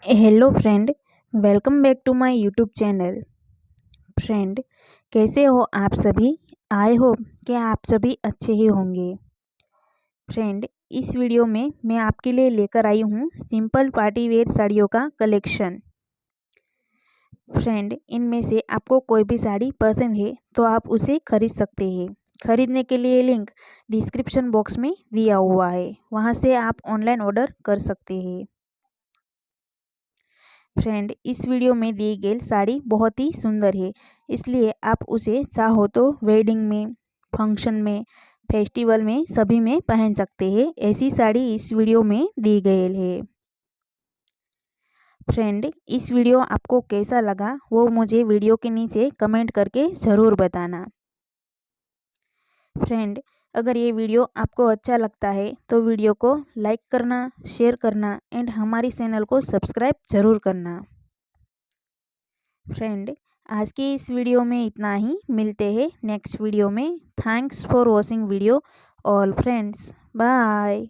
Hello friend, welcome back to my YouTube channel. Friend, कैसे हो आप सभी? आई होप कि आप सभी अच्छे ही होंगे। फ्रेंड, इस वीडियो में मैं आपके लिए लेकर आई हूँ सिंपल पार्टी वेयर साड़ियों का कलेक्शन। फ्रेंड, इनमें से आपको कोई भी साड़ी पसंद है तो आप उसे खरीद सकते हैं। खरीदने के लिए लिंक डिस्क्रिप्शन बॉक्स में दिया हुआ है, वहाँ से आप ऑनलाइन ऑर्डर कर सकते हैं। फ्रेंड, इस वीडियो में दी गई साड़ी बहुत ही सुंदर है, इसलिए आप उसे चाहो तो वेडिंग में, फंक्शन में, फेस्टिवल में सभी में पहन सकते हैं। ऐसी साड़ी इस वीडियो में दी गई है। फ्रेंड, इस वीडियो आपको कैसा लगा वो मुझे वीडियो के नीचे कमेंट करके ज़रूर बताना। फ्रेंड, अगर ये वीडियो आपको अच्छा लगता है तो वीडियो को लाइक करना, शेयर करना एंड हमारी चैनल को सब्सक्राइब ज़रूर करना। फ्रेंड, आज के इस वीडियो में इतना ही। मिलते हैं नेक्स्ट वीडियो में। Thanks for watching video all friends. Bye.